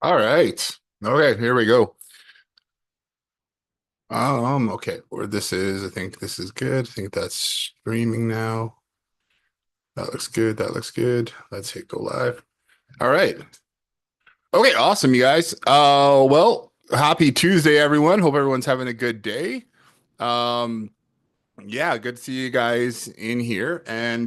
All right. Okay, here we go. Okay, where this is, I think this is good. I think that's streaming now. That looks good. That looks good. Let's hit go live. All right. Okay, awesome, you guys. Well, happy Tuesday, everyone. Hope everyone's having a good day. Um, yeah, good to see you guys in here. And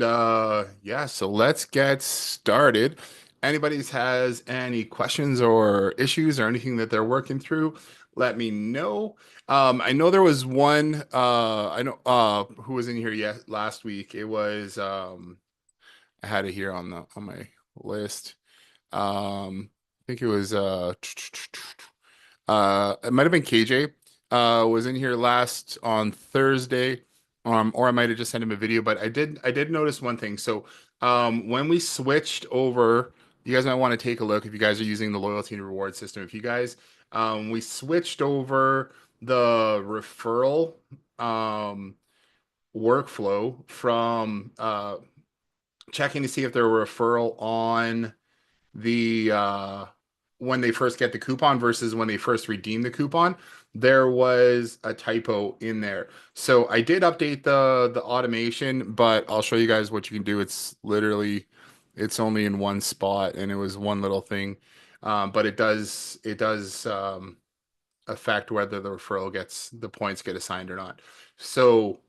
yeah, so let's get started. Anybody's has any questions or issues or anything that they're working through, let me know. I know there was one I know who was in here last week. It was I had it here on the on my list. I think it was it might have been KJ. Was in here last on Thursday. Or I might have just sent him a video, but I did notice one thing. So when we switched over, you guys might want to take a look if you guys are using the loyalty and reward system. If you guys we switched over the referral um workflow from checking to see if there were referral on the when they first get the coupon versus when they first redeem the coupon, there was a typo in there. So I did update the automation, but I'll show you guys what you can do. It's literally it's only in one spot and it was one little thing. But it does affect whether the referral gets the points get assigned or not. So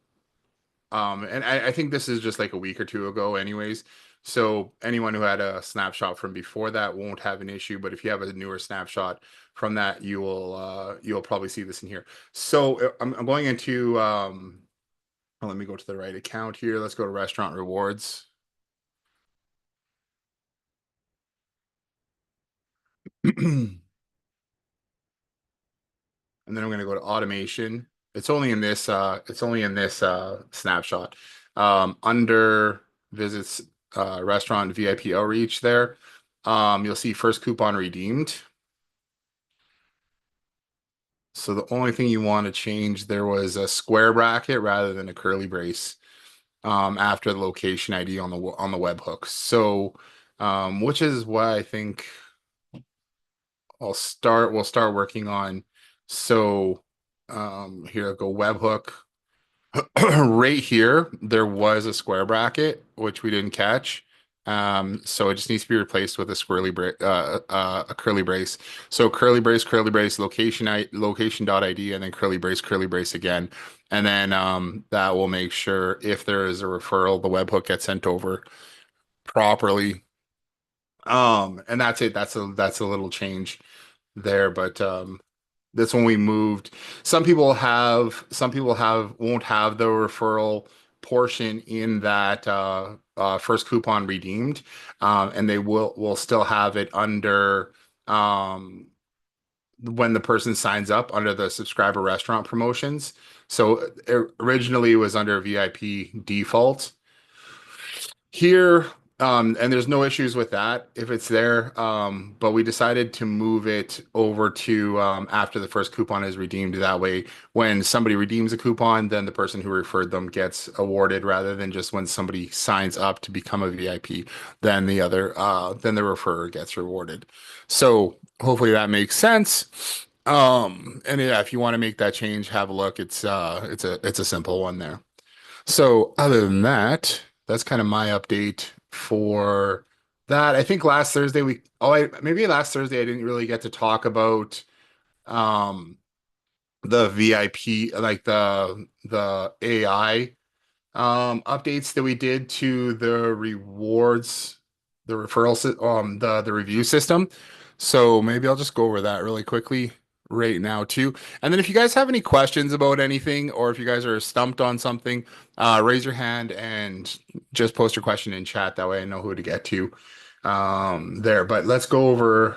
and I think this is just like a week or two ago, anyways. So anyone who had a snapshot from before that won't have an issue. But if you have a newer snapshot from that, you'll probably see this in here. So I'm going into let me go to the right account here. Let's go to restaurant rewards. And then I'm going to go to automation. It's only in this snapshot. Under visits restaurant VIP outreach there. You'll see first coupon redeemed. So the only thing you want to change there was a square bracket rather than a curly brace after the location ID on the webhook. So which is what I think we'll start working on. So here I go webhook. Right here, there was a square bracket, which we didn't catch. So it just needs to be replaced with a a curly brace. So curly brace, location dot ID, and then curly brace again. And then that will make sure if there is a referral, the webhook gets sent over properly. And that's it. That's a little change there, but that's when we moved. Some people won't have the referral portion in that first coupon redeemed, and they will still have it under when the person signs up under the subscriber restaurant promotions. So originally it was under VIP default. Here, and there's no issues with that if it's there. But we decided to move it over to after the first coupon is redeemed. That way, when somebody redeems a coupon, then the person who referred them gets awarded rather than just when somebody signs up to become a VIP, then the referrer gets rewarded. So hopefully that makes sense. And yeah, if you want to make that change, have a look. It's a simple one there. So other than that, that's kind of my update for that. I think last Thursday maybe last Thursday I didn't really get to talk about um the VIP like the AI updates that we did to the rewards, the the review system. So maybe I'll just go over that really quickly right now too. And then if you guys have any questions about anything or if you guys are stumped on something, raise your hand and just post your question in chat. That way I know who to get to there. But let's go over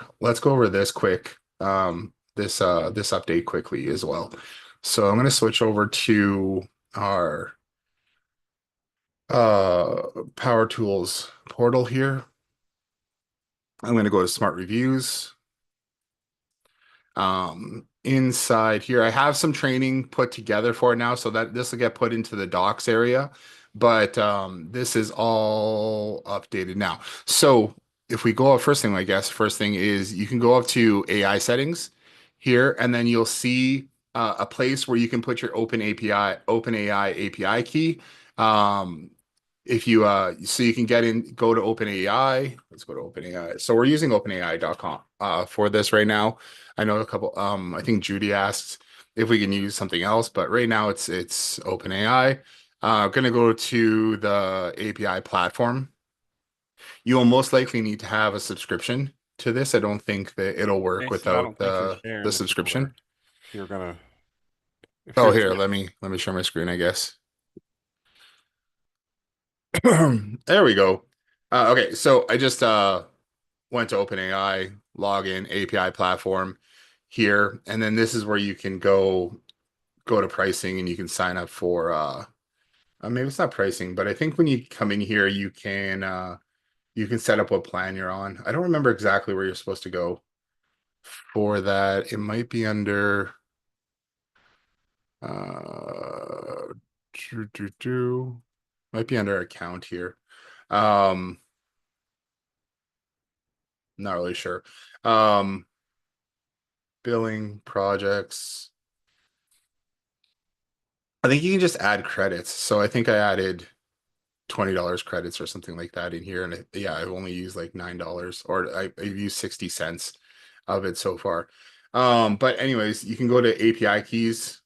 this quick this update quickly as well. So I'm going to switch over to our Power Tools portal here. I'm going to go to Smart Reviews. Inside here, I have some training put together for it now, so that this will get put into the docs area. But this is all updated now. So if we go up first thing, I guess first thing is you can go up to AI settings here, and then you'll see a place where you can put your OpenAI API key. Um, if you so you can go to OpenAI. Let's go to OpenAI. So we're using OpenAI.com for this right now. I know a couple. I think Judy asked if we can use something else, but right now it's OpenAI. Going to go to the API platform. You will most likely need to have a subscription to this. I don't think that it'll work Mason, I without don't think you're the sharing subscription. if you're gonna if Oh, you're here, yeah. let me share my screen, I guess. There we go. Okay, so I just went to OpenAI, login, API platform here, and then this is where you can go to pricing and you can sign up for maybe it's not pricing, but I think when you come in here you can set up what plan you're on. I don't remember exactly where you're supposed to go for that. It might be under uh do, do, do. Might be under account here. Um, not really sure. Um, billing projects. I think you can just add credits. So I think I added $20 credits or something like that in here. And yeah, I've only used like $9 or I've used 60 cents of it so far. But anyways, you can go to API keys.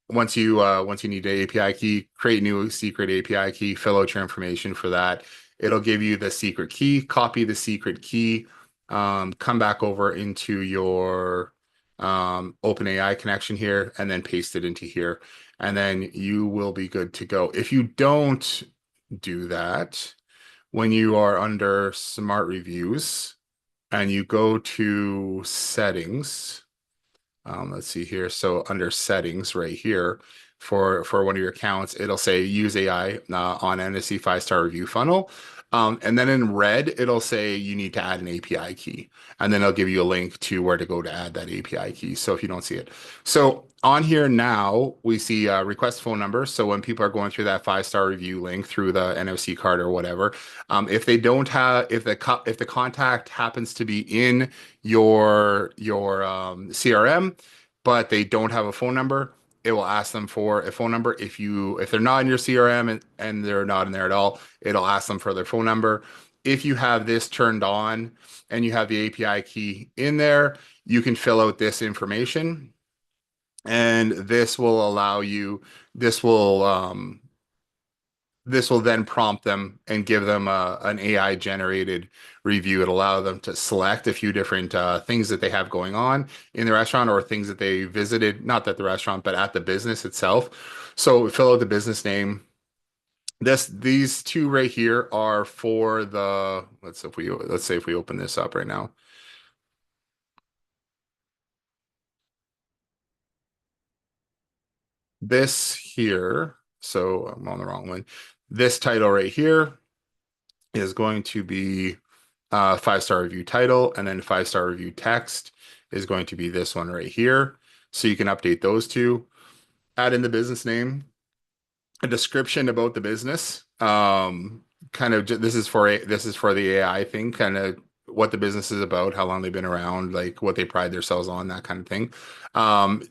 Once you need an API key, create new secret API key, fill out your information for that. It'll give you the secret key, copy the secret key, come back over into your OpenAI connection here, and then paste it into here. And then you will be good to go. If you don't do that, when you are under smart reviews and you go to settings, let's see here. So under settings right here for one of your accounts, it'll say use AI on NSC 5-star review funnel. And then in red, it'll say you need to add an API key. And then it'll give you a link to where to go to add that API key. So if you don't see it. So on here now, we see request phone number. So when people are going through that 5-star review link through the NFC card or whatever, if they don't have, if the contact happens to be in your CRM, but they don't have a phone number, it will ask them for a phone number. If they're not in your CRM and they're not in there at all, it'll ask them for their phone number. If you have this turned on and you have the API key in there, you can fill out this information, and this will this will then prompt them and give them an AI generated review. It'll allow them to select a few different things that they have going on in the restaurant or things that they visited, not at the restaurant, but at the business itself. So fill out the business name. These two right here are for the, let's say if we open this up right now. This here, so I'm on the wrong one. This title right here is going to be 5-star review title, and then 5-star review text is going to be this one right here. So you can update those two, add in the business name, a description about the business. Kind of this is for the AI thing, kind of what the business is about, how long they've been around, like what they pride themselves on, that kind of thing.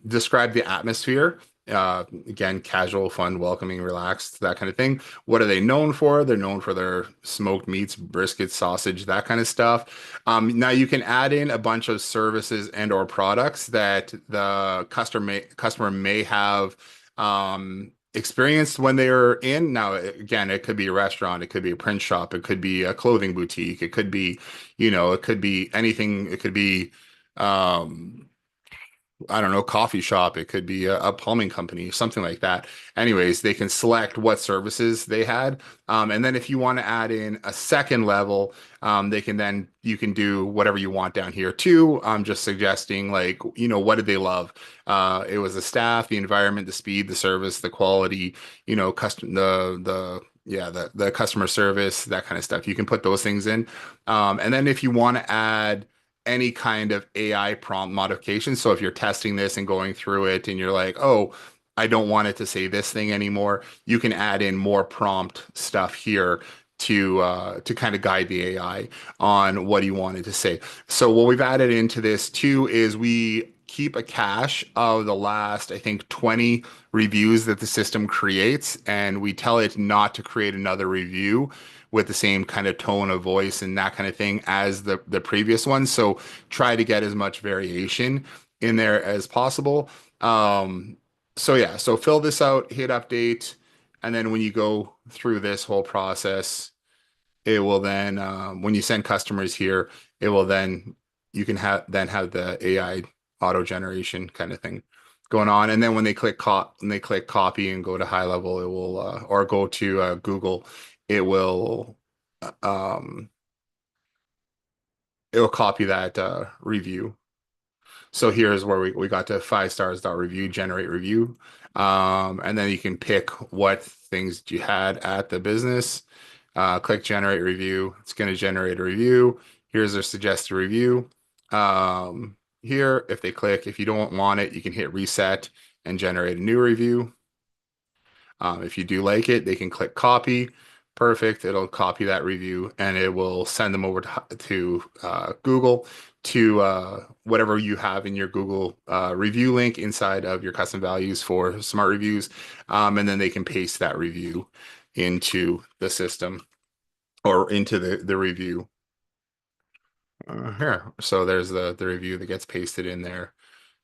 Describe the atmosphere. Again, casual, fun, welcoming, relaxed, that kind of thing. What are they known for? They're known for their smoked meats, brisket, sausage, that kind of stuff. Now you can add in a bunch of services and or products that the customer may have experienced when they are in. Now, again, it could be a restaurant, it could be a print shop, it could be a clothing boutique, it could be, it could be anything. It could be, um, I don't know, coffee shop. It could be a plumbing company, something like that. Anyways, they can select what services they had. And then if you want to add in a second level, you can do whatever you want down here too. I'm just suggesting like, what did they love? It was the staff, the environment, the speed, the service, the quality, the customer service, that kind of stuff. You can put those things in. And then if you want to add any kind of AI prompt modification. So if you're testing this and going through it and you're like, oh, I don't want it to say this thing anymore, you can add in more prompt stuff here to kind of guide the AI on what he wanted to say. So what we've added into this too is we keep a cache of the last, I think, 20 reviews that the system creates, and we tell it not to create another review with the same kind of tone of voice and that kind of thing as the previous one. So try to get as much variation in there as possible. So yeah, so fill this out, hit update, and then when you go through this whole process, it will then when you send customers here, it will then you can have the AI auto generation kind of thing going on. And then when they click copy and go to high level, it will or go to Google, it will uh, um it will copy that review. So here's where we got to 5 stars dot review, generate review. And then you can pick what things you had at the business. Click generate review. It's going to generate a review. Here's their suggested review. Here, if you don't want it, you can hit reset and generate a new review. If you do like it, they can click copy. Perfect. It'll copy that review and it will send them over to Google to whatever you have in your Google review link inside of your custom values for smart reviews. And then they can paste that review into the system or into the review. Here. So there's the review that gets pasted in there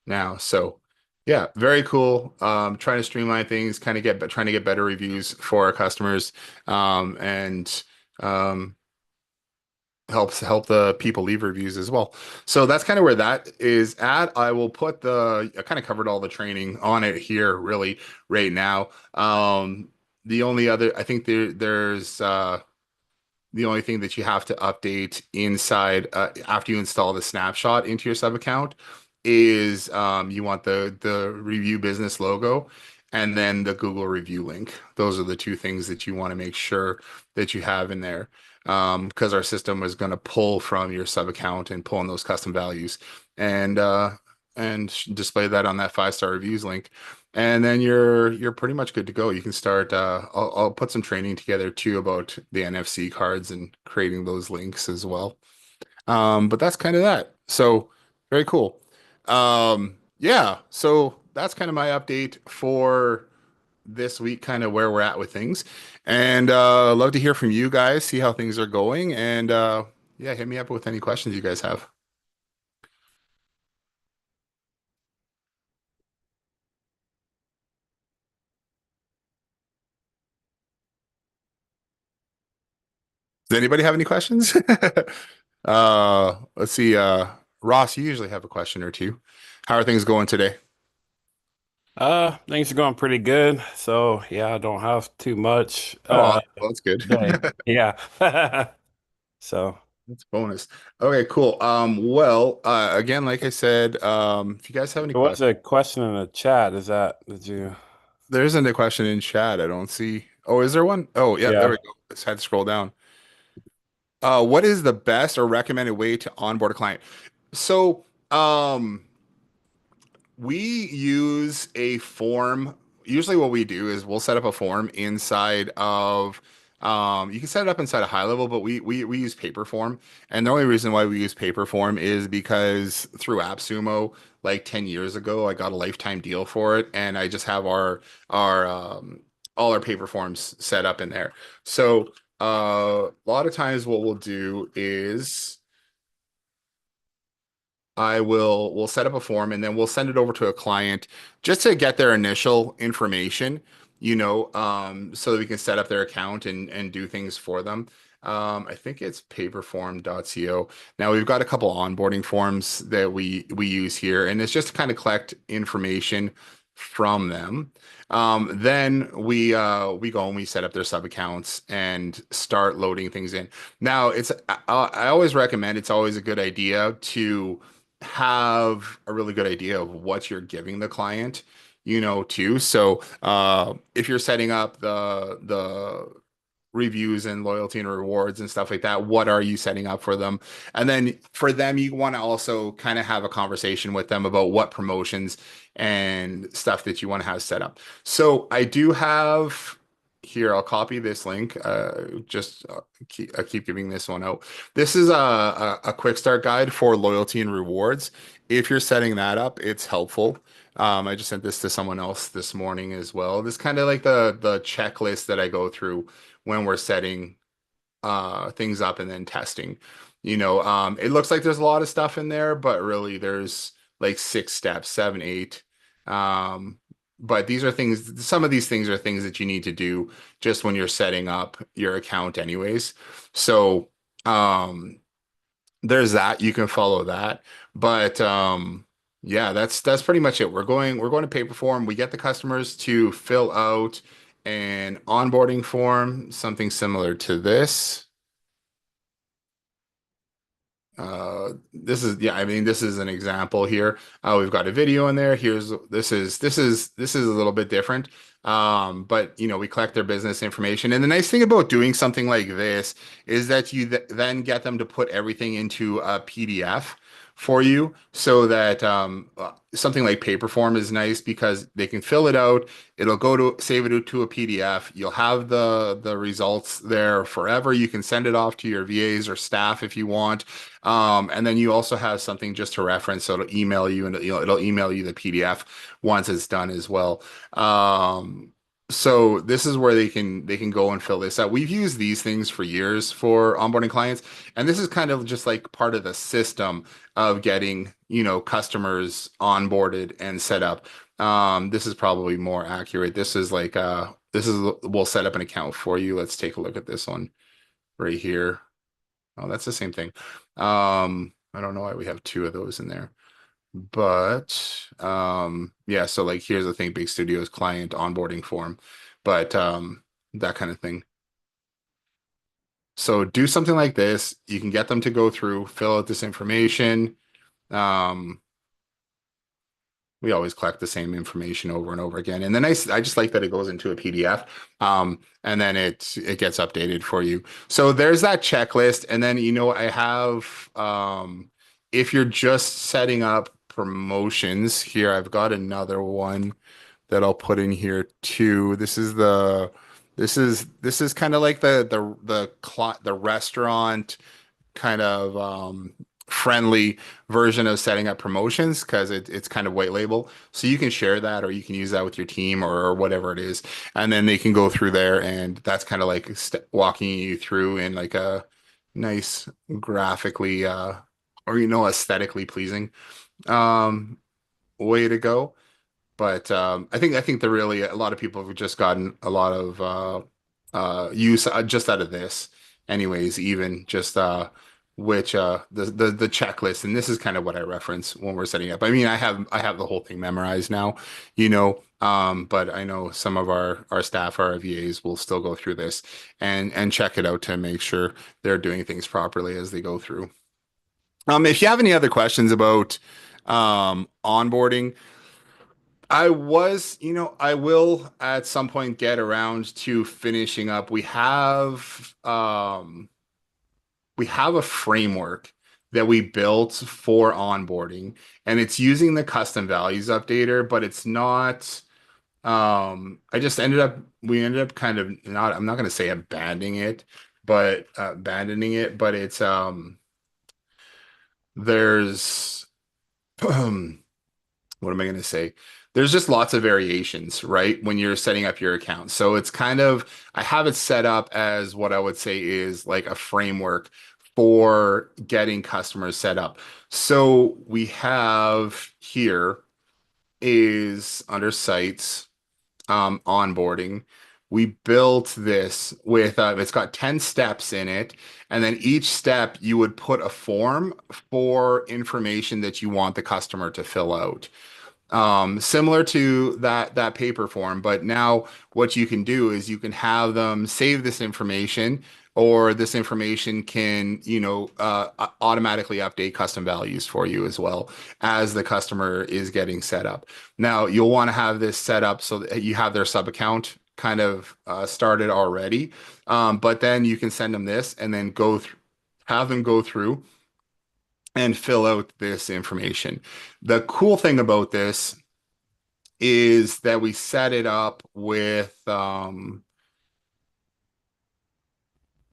now. So yeah, very cool. Trying to streamline things, kind of trying to get better reviews for our customers, and um, help the people leave reviews as well. So that's kind of where that is at. I kind of covered all the training on it here really right now. The only other, I think there's the only thing that you have to update inside after you install the snapshot into your sub account is you want the review business logo and then the Google review link. Those are the two things that you want to make sure that you have in there because our system is going to pull from your sub account and pull in those custom values and display that on that 5 star reviews link. And then you're pretty much good to go. You can start. I'll put some training together too about the NFC cards and creating those links as well. But that's kind of that. So very cool. Yeah. So that's kind of my update for this week, kind of where we're at with things. And love to hear from you guys, see how things are going, and yeah, hit me up with any questions you guys have. Does anybody have any questions? Let's see. Ross, you usually have a question or two. How are things going today? Things are going pretty good. So yeah, I don't have too much Oh, well, that's good. day. Yeah. So That's a bonus. Okay, cool. Well, again, like I said, if you guys have any there was questions, a question in the chat. Did you? there isn't a question in chat. I don't see. Oh, is there one? Oh, yeah, there we Yeah. go. Just had to scroll down. What is the best or recommended way to onboard a client? So, we use a form. Usually, what we do is we'll set up a form inside of. You can set it up inside a high level, but we use paper form. And the only reason why we use paper form is because through AppSumo, like 10 years ago, I got a lifetime deal for it, and I just have our all our paper forms set up in there. So a lot of times, what we'll do is we'll set up a form and then we'll send it over to a client just to get their initial information, so that we can set up their account and do things for them. I think it's paperform.co. Now we've got a couple onboarding forms that we use here, and it's just to kind of collect information from them. Then we go and we set up their sub accounts and start loading things in. Now I always recommend it's always a good idea to have a really good idea of what you're giving the client, too. So if you're setting up the reviews and loyalty and rewards and stuff like that, what are you setting up for them? And then for them, you want to also kind of have a conversation with them about what promotions and stuff that you want to have set up. So I do have here, I'll copy this link. I keep giving this one out. This is a quick start guide for loyalty and rewards. If you're setting that up, it's helpful. I just sent this to someone else this morning as well. This kind of like the checklist that I go through when we're setting things up and then testing. It looks like there's a lot of stuff in there, but really there's like 6 steps, seven, eight. Um, but these are things, some of these things are things that you need to do just when you're setting up your account anyways. So, there's that. You can follow that. But yeah, that's pretty much it. We're going to paper form. We get the customers to fill out an onboarding form, something similar to this. This is yeah, I mean this is an example here. We've got a video in there. This is a little bit different. But we collect their business information. And the nice thing about doing something like this is that you then get them to put everything into a PDF for you so that something like paper form is nice because they can fill it out. It'll go to save it to a PDF. You'll have the results there forever. You can send it off to your VAs or staff if you want. And then you also have something just to reference, so it'll email you and it'll email you the PDF once it's done as well. So this is where they can go and fill this out. We've used these things for years for onboarding clients, and this is kind of just like part of the system of getting, customers onboarded and set up. This is probably more accurate. We'll set up an account for you. Let's take a look at this one right here. Oh, that's the same thing. I don't know why we have two of those in there. But yeah, so like here's the thing, Big Studios client onboarding form, but that kind of thing. So do something like this. You can get them to go through, fill out this information. Um, we always collect the same information over and over again. And then I just like that it goes into a PDF. And then it gets updated for you. So there's that checklist. And then, I have, if you're just setting up promotions here, I've got another one that I'll put in here too. This is kind of like the restaurant kind of friendly version of setting up promotions because it's kind of white label. So you can share that or you can use that with your team or whatever it is. And then they can go through there and that's kind of like st walking you through in like a nice graphically or aesthetically pleasing um way to go. But I think really a lot of people have just gotten a lot of use just out of this, anyways. Even just which the checklist, and this is kind of what I reference when we're setting up. I mean, I have the whole thing memorized now, but I know some of our staff, our VAs, will still go through this and check it out to make sure they're doing things properly as they go through. If you have any other questions about onboarding. I will at some point get around to finishing up. We have a framework that we built for onboarding, and it's using the custom values updater, but it's not I just we ended up kind of not I'm not going to say abandoning it, but it's there's what am I going to say? There's just lots of variations, right? When you're setting up your account. So it's kind of, I have it set up as what I would say is like a framework for getting customers set up. So we have here is under sites, onboarding. We built this with, it's got 10 steps in it. And then each step you would put a form for information that you want the customer to fill out similar to that paper form. But now what you can do is you can have them save this information, or this information can, automatically update custom values for you as well as the customer is getting set up. Now you'll want to have this set up so that you have their sub account kind of started already. But then you can send them this and then have them go through and fill out this information. The cool thing about this is that we set it up with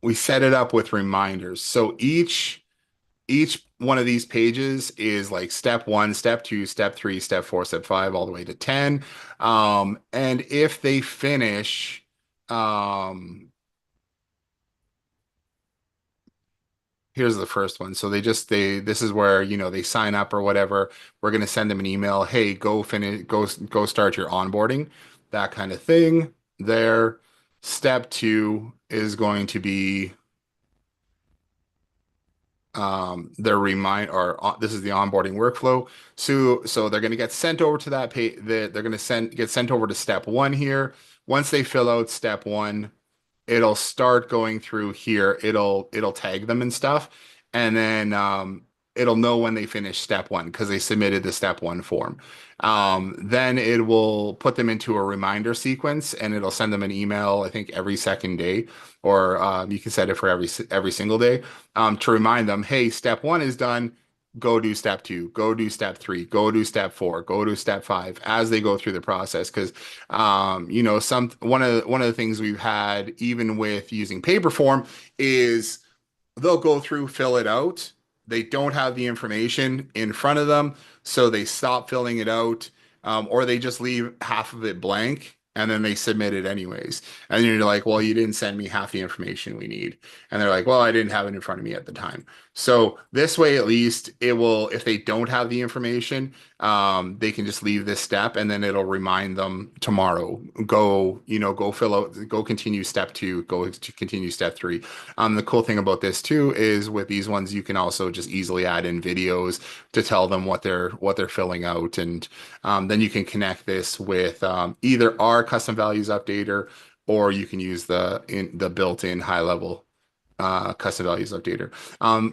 we set it up with reminders. So each one of these pages is like step one, step two, step three, step four, step five, all the way to 10. And if they finish, um, here's the first one. So this is where, they sign up or whatever. We're going to send them an email. Hey, go finish, go start your onboarding, that kind of thing. There. Step two is going to be their remind or this is the onboarding workflow. So they're going to get sent over to that page. They're going to get sent over to step one here. Once they fill out step one, it'll start going through here. It'll tag them and stuff, and then it'll know when they finish step one because they submitted the step one form. Then it will put them into a reminder sequence, and it'll send them an email, I think every second day, or you can set it for every single day, to remind them, hey, step one is done. Go do step two, go do step three, go do step four, go do step five as they go through the process. Because some one of the things we've had even with using paper form is they'll go through, fill it out. They don't have the information in front of them, so they stop filling it out, or they just leave half of it blank and then they submit it anyways. And you're like, well, you didn't send me half the information we need. And they're like, well, I didn't have it in front of me at the time. So this way, at least it will, if they don't have the information, they can just leave this step and then it'll remind them tomorrow, go fill out, go continue step two, go to continue step three. The cool thing about this too is with these ones, you can also just easily add in videos to tell them what they're filling out, and then you can connect this with either our custom values updater, or you can use the built-in high level custom values updater.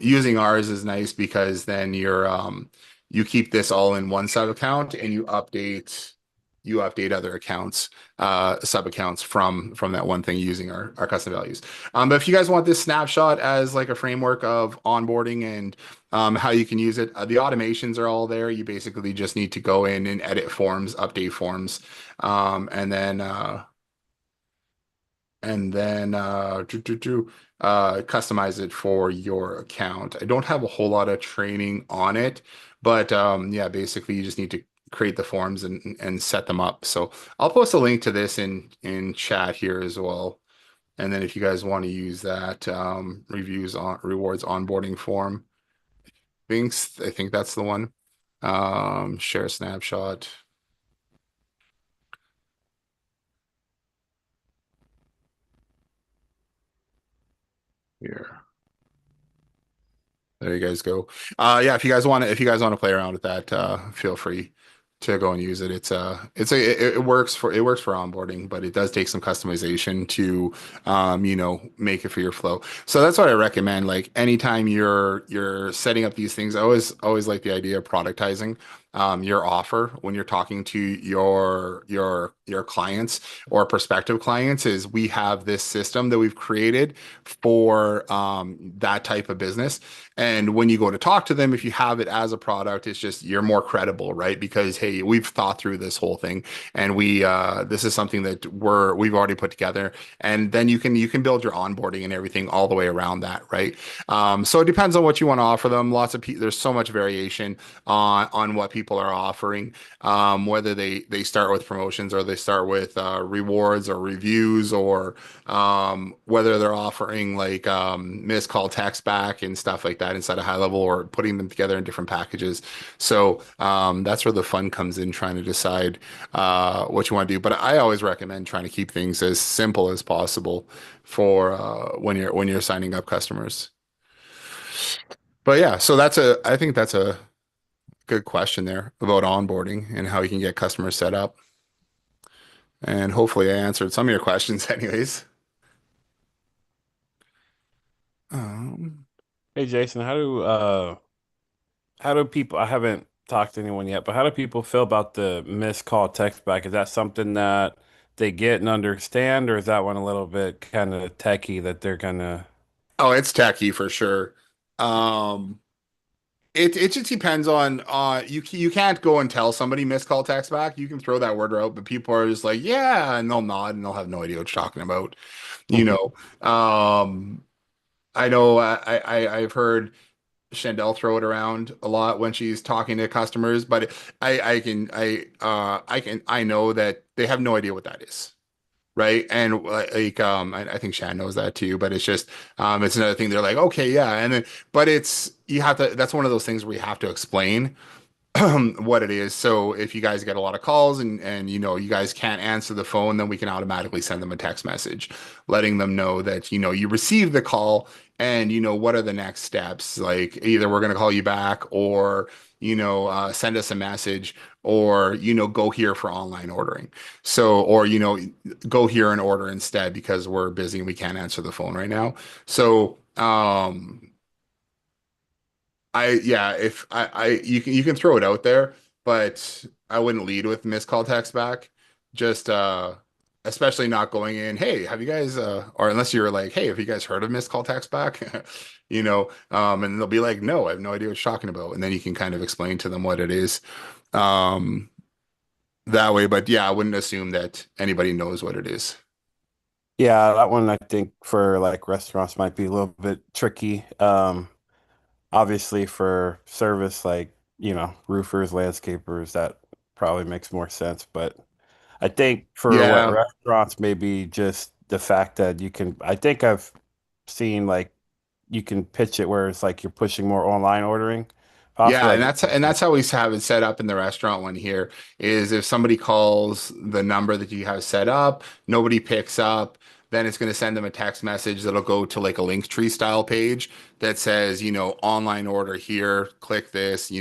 Using ours is nice because then you keep this all in one sub account and you update other accounts, sub accounts from that one thing using our custom values. But if you guys want this snapshot as like a framework of onboarding and how you can use it, the automations are all there. You basically just need to go in and edit forms, update forms, and then customize it for your account. I don't have a whole lot of training on it, but yeah, basically you just need to create the forms and set them up. So I'll post a link to this in chat here as well. And then if you guys want to use that reviews on rewards onboarding form, I think that's the one. Share snapshot here. There you guys go. Yeah, if you guys want to play around with that, feel free to go and use it. It works for onboarding, but it does take some customization to make it for your flow. So that's what I recommend. Like anytime you're setting up these things, I always like the idea of productizing your offer when you're talking to your clients or prospective clients. Is we have this system that we've created for that type of business. And when you go to talk to them, if you have it as a product, it's just you're more credible, right? Because hey, we've thought through this whole thing, and this is something that we've already put together. And then you can build your onboarding and everything all the way around that, right? So it depends on what you want to offer them. There's so much variation on what people are offering, whether they start with promotions or they start with rewards or reviews, or whether they're offering like missed call text back and stuff like that inside a high level, or putting them together in different packages. So that's where the fun comes in, trying to decide what you want to do. But I always recommend trying to keep things as simple as possible for when you're signing up customers. But yeah, so I think that's a good question there about onboarding and how you can get customers set up. And hopefully I answered some of your questions anyways. Um, Hey Jason, how do people, I haven't talked to anyone yet, but how do people feel about the missed call text back? Is that something that they get and understand, or is that one a little bit kind of techie that they're gonna oh, it's tacky for sure. Um, it just depends on you can't go and tell somebody missed call text back. You can throw that word out, but people are just like, yeah, and they'll nod and they'll have no idea what you're talking about, you know. I know I've heard Chandel throw it around a lot when she's talking to customers, but I know that they have no idea what that is. Right. And like I think Shan knows that too, but it's just it's another thing they're like, okay, yeah. And then but it's you have to that's one of those things where you have to explain what it is. So if you guys get a lot of calls and you know you guys can't answer the phone, then we can automatically send them a text message, letting them know that you know you received the call and you know what are the next steps. Like either we're gonna call you back or send us a message or go here for online ordering. So or go here and order instead because we're busy and we can't answer the phone right now. So yeah, if you can throw it out there, but I wouldn't lead with missed call text back. Just especially not going in, hey, have you guys or unless you're like, hey, have you guys heard of missed call text back? And they'll be like, no, I have no idea what you're talking about. And then you can kind of explain to them what it is. Um that way, but yeah, I wouldn't assume that anybody knows what it is. Yeah, that one I think for like restaurants might be a little bit tricky. Obviously for service like, roofers, landscapers, that probably makes more sense. But I think for what Yeah. restaurants, maybe just the fact that I think I've seen like you can pitch it where it's like you're pushing more online ordering. Yeah, Possibly and like, that's how we have it set up in the restaurant one here is if somebody calls the number that you have set up, nobody picks up, then it's going to send them a text message that'll go to like a Linktree style page that says, online order here, click this,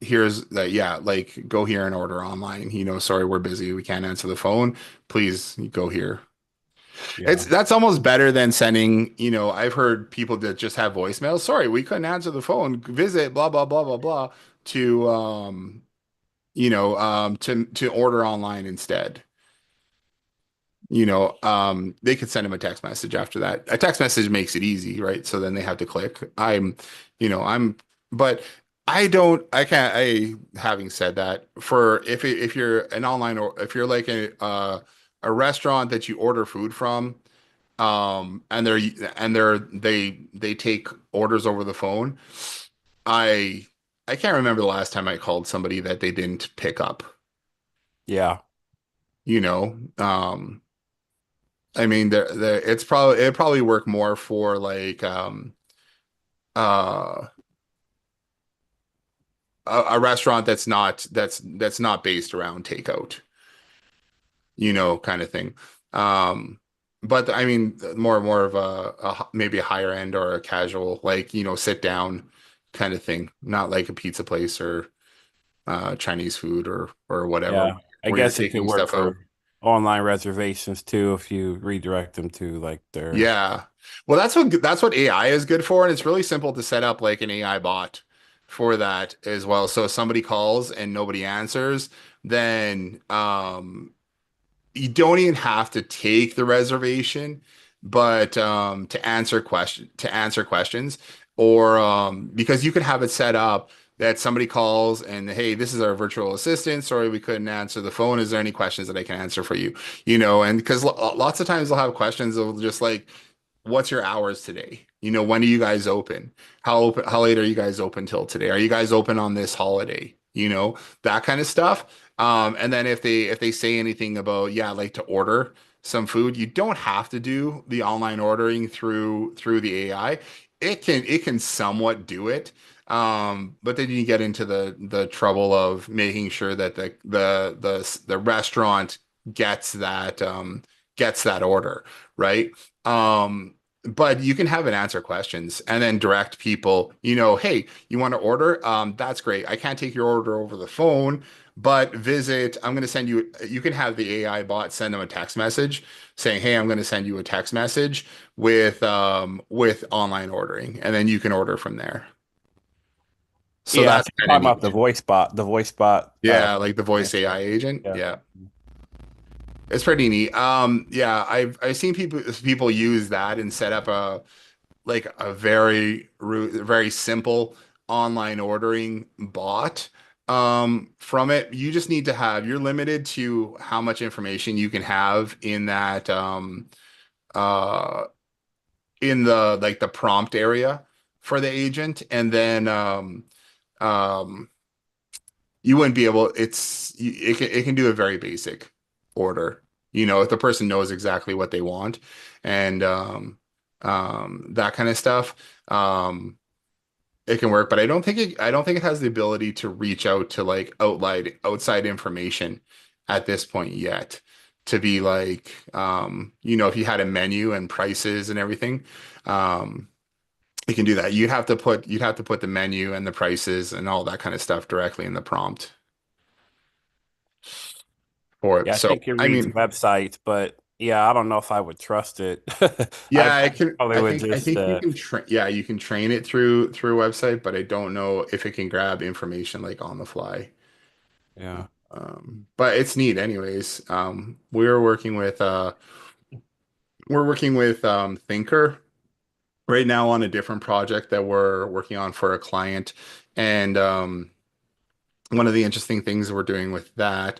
here's that, yeah, like go here and order online, sorry, we're busy, we can't answer the phone, please go here. yeah. That's almost better than sending, I've heard people that just have voicemails. Sorry, we couldn't answer the phone. Visit blah blah blah blah blah to to order online instead. They could send them a text message after that. A text message makes it easy, right? So then they have to click. But I can't, having said that, for if you're an online or if you're like a restaurant that you order food from, and they take orders over the phone. I I can't remember the last time I called somebody that they didn't pick up, Yeah. you know. I mean there it'd probably work more for like uh a restaurant that's not based around takeout, kind of thing. Um, but I mean, more of maybe a higher end or a casual, like, sit down kind of thing, not like a pizza place or Chinese food or whatever, Yeah. I where you're guess it could taking work stuff out. for online reservations too if you redirect them to like their, Yeah. Well, that's what AI is good for, and it's really simple to set up like an AI bot for that as well. So if somebody calls and nobody answers, then you don't even have to take the reservation, but to answer questions, or because you could have it set up that somebody calls and hey, this is our virtual assistant. Sorry, we couldn't answer the phone. Is there any questions that I can answer for you? And because lots of times they'll have questions of just like, what's your hours today? When are you guys open? How late are you guys open till today? Are you guys open on this holiday? That kind of stuff. And then if they say anything about, yeah, I'd like to order some food, you don't have to do the online ordering through the AI. It can somewhat do it. But then you get into the trouble of making sure that the restaurant gets that order, right? Um, but you can have it answer questions and then direct people, hey, you want to order? That's great. I can't take your order over the phone, but I'm going to send you, you can have the AI bot send them a text message saying, hey, I'm going to send you a text message with online ordering, and then you can order from there. So yeah, that's so you're kind of talking about neat. the voice bot, Yeah, like the yeah, voice AI agent. yeah. Yeah. It's pretty neat. Yeah, I've seen people use that and set up a very simple online ordering bot from it. You just need to you're limited to how much information you can have in that uh in the like the prompt area for the agent, and then um you wouldn't be able it can do a very basic order, if the person knows exactly what they want, and that kind of stuff. It can work, but I don't think it has the ability to reach out to like outside information at this point yet, to be like, if you had a menu and prices and everything, um it can do that. You'd have to put the menu and the prices and all that kind of stuff directly in the prompt for it. Yeah, I So, think it I reads mean, websites, but yeah, I don't know if I would trust it. yeah, I can. Probably would I just think you can train. Yeah, you can train it through a website, but I don't know if it can grab information like on the fly. yeah. But it's neat, anyways. We're working with Thinker right now on a different project that we're working on for a client, and one of the interesting things we're doing with that,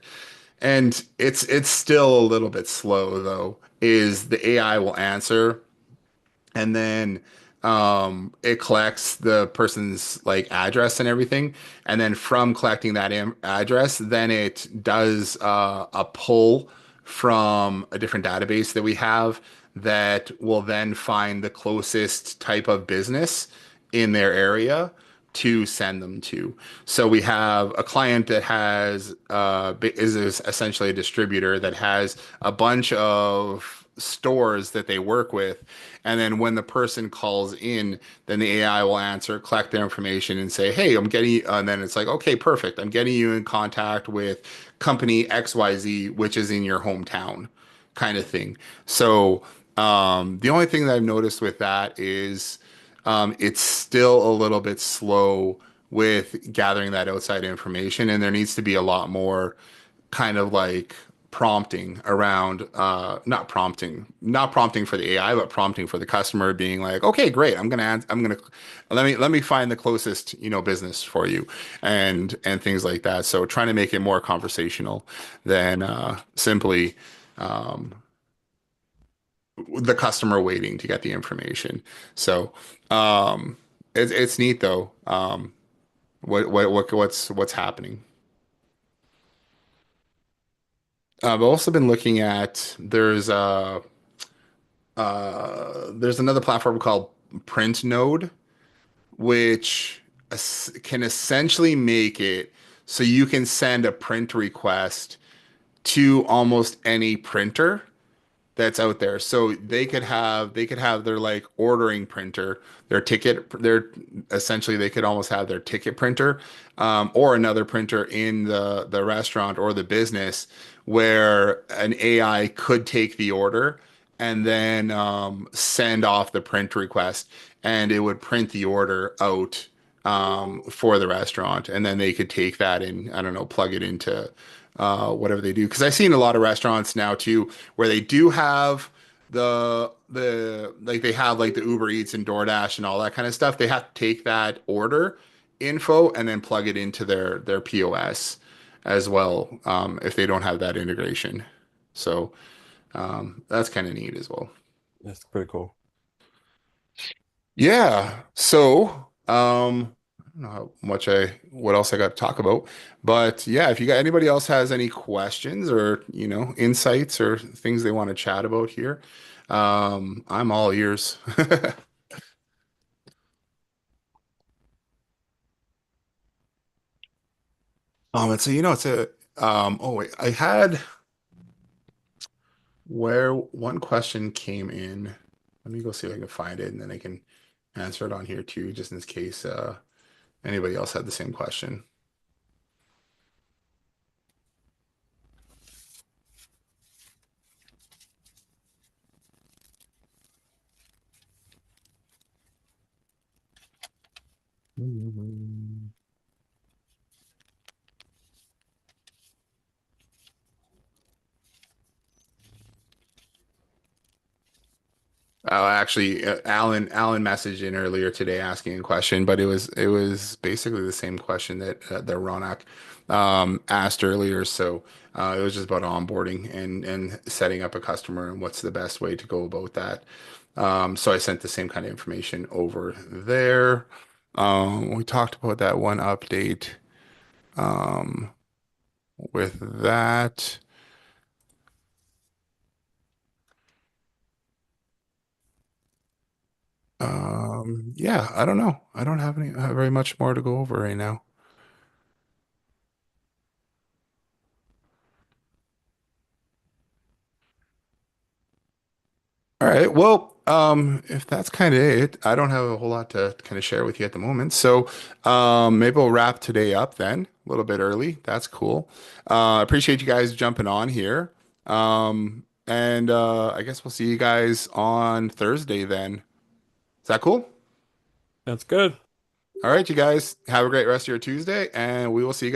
and it's still a little bit slow though, is the AI will answer, and then it collects the person's like address and everything, and then from collecting that address, then it does a pull from a different database that we have that will then find the closest type of business in their area to send them to. So we have a client that is essentially a distributor that has a bunch of stores that they work with, and then when the person calls in, then the AI will answer, collect their information, and say, "Hey, I'm getting," and then it's like, "Okay, perfect. I'm getting you in contact with company XYZ, which is in your hometown," kind of thing. So the only thing that I've noticed with that is it's still a little bit slow with gathering that outside information, and there needs to be a lot more kind of like prompting around not prompting for the AI, but prompting for the customer, being like, okay, great, I'm gonna let me find the closest, business for you, and things like that. So trying to make it more conversational than simply um the customer waiting to get the information. So um it's neat though. What's happening. I've also been looking at there's another platform called Print Node, which can essentially make it so you can send a print request to almost any printer that's out there. So they could have their like ordering printer, their essentially they could almost have their ticket printer, or another printer in the restaurant or the business, where an AI could take the order and then send off the print request, and it would print the order out for the restaurant, and then they could take that and, I don't know, plug it into whatever they do. Because I've seen a lot of restaurants now too, where they do have the like they have like the Uber Eats and DoorDash and all that kind of stuff. They have to take that order info and then plug it into their POS as well, if they don't have that integration. So that's kind of neat as well. That's pretty cool. Yeah. So, I don't know what else I got to talk about, but yeah, if you got anybody else has any questions or, insights or things they want to chat about here, I'm all ears. And so, it's oh wait, I had where one question came in. Let me go see if I can find it, and then I can answer it on here too, just in case, anybody else had the same question. Actually, Alan messaged in earlier today asking a question, but it was basically the same question that Ronak asked earlier. So it was just about onboarding and setting up a customer and what's the best way to go about that. So I sent the same kind of information over there. We talked about that one update um, with that. Yeah, I don't know. I don't have any very much more to go over right now. All right. Well, if that's kind of it, I don't have a whole lot to kind of share with you at the moment. So, maybe we'll wrap today up then, a little bit early. That's cool. Appreciate you guys jumping on here. And I guess we'll see you guys on Thursday then. Is that cool? That's good. All right, you guys have a great rest of your Tuesday, and we will see you guys.